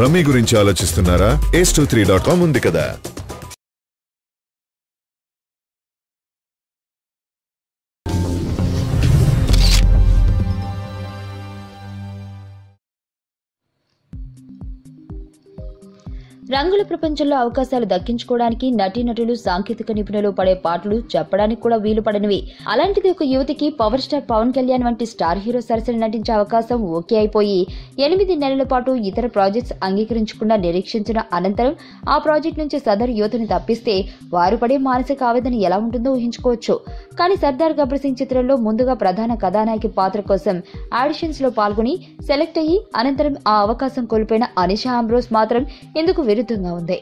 Rummy గురించి ఆలోచిస్తున్నారా? ace23.com ఉంది కదా. రంగుల ప్రపంచంలో అవకాశాలు దక్కించుకోవడానికి నటీనటులు సాంకేతిక నిపుణులు పడే పాటలు చెప్పడానికి కూడా వీలు పడనివి. అలాంటిది ఒక యువతికి పవర్ స్టార్ పవన్ కళ్యాణ్ వంటి స్టార్ హీరో సరసన నటించే అవకాశం ఓకే అయిపోయి 8 నెలల పాటు ఇతర ప్రాజెక్ట్స్ అంగీకరించకుండా నిరీక్షించిన అనంతరం ఆ ప్రాజెక్ట్ నుంచి సదరు యువతిని తప్పిస్తే వారు పడే మానసిక ఆవేదన ఎలా ఉంటుందో ఊహించుకోవచ్చు. కానీ సర్దార్ గబ్బర్ సింగ్ చిత్రంలో ముందుగా ప్రధాన కథానాయకి పాత్ర కోసం ఆడిషన్స్ లో పాల్గొని సెలెక్ట్ అయ్యి అనంతరం ఆ అవకాశం కోల్పోయిన అనిషా ఆంబ్రోస్ మాత్రం ఎందుకు విరుద్ధంగా ఉంది.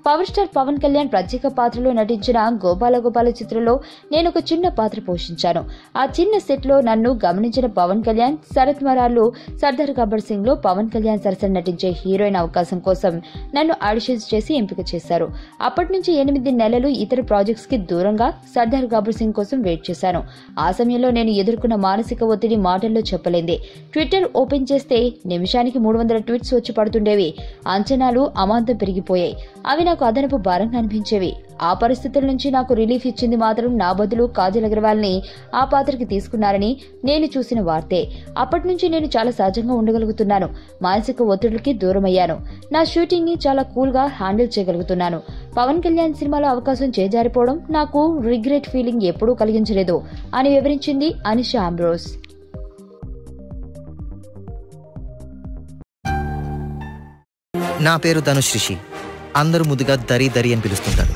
పవర్ స్టార్ పవన్ కళ్యాణ్ ప్రత్యేక పాత్రలో నటించిన గోపాల గోపాల చిత్రంలో నేను ఒక చిన్న పాత్ర పోషించాను. ఆ చిన్న సెట్ లో నన్ను గమనించిన పవన్ కళ్యాణ్ శరత్ మరార్లు సర్దార్ గబ్బర్ సింగ్ లో పవన్ కళ్యాణ్ సరసన నటించే హీరోయిన్ అవకాశం కోసం నన్ను ఆడిషన్స్ చేసి ఎంపిక చేశారు. అప్పటి నుంచి 8 నెలలు ఇతర ప్రాజెక్ట్స్ కి దూరంగా సర్దార్ గబ్బర్ సింగ్ కోసం వెయిట్ చేశాను. ఆ సమయంలో నేను ఎదుర్కొన్న మానసిక ఒత్తిడి మాటల్లో చెప్పలేంది. ట్విట్టర్ ఓపెన్ చేస్తే నిమిషానికి 300 ట్వీట్స్ వచ్చి పడుతుండేవి. అంచనాలు అమాంతం పెరిగిపోయాయి. అవి నాకు అదనపు భారంగా అనిపించేవి. ఆ పరిస్థితుల నుంచి నాకు రిలీఫ్ ఇచ్చింది మాత్రం నా బదులు కాజల్ అగర్వాల్ ని ఆ పాత్రకి తీసుకున్నారని నేను చూసిన వార్తే. అప్పటి నుంచి నేను చాలా సహజంగా ఉండగలుగుతున్నాను. మానసిక ఒత్తిడికి దూరమయ్యాను. నా షూటింగ్ ని చాలా కూల్ గా హ్యాండిల్ చేయగలుగుతున్నాను. పవన్ కళ్యాణ్ సినిమాలో అవకాశం చేజారిపోవడం నాకు రిగ్రెట్ ఫీలింగ్ ఎప్పుడూ కలిగించలేదు అని వివరించింది అనిషా ఆంబ్రోస్. నా పేరు ధనుశ్రీ. అందరూ ముద్దుగా దరి దరి అని పిలుస్తుంటారు.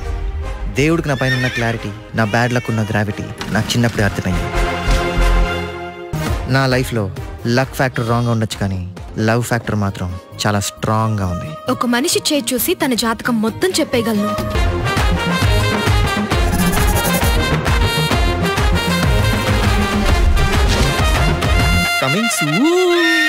దేవుడికి నా పైన ఉన్న క్లారిటీ, నా బ్యాడ్ లక్ ఉన్న గ్రావిటీ నాకు చిన్నప్పుడే అర్థమైంది. నా లైఫ్లో లక్ ఫ్యాక్టర్ రాంగ్గా ఉండొచ్చు, కానీ లవ్ ఫ్యాక్టర్ మాత్రం చాలా స్ట్రాంగ్గా ఉంది. ఒక మనిషి చేయి చూసి తన జాతకం మొత్తం చెప్పేయగలను. Coming soon.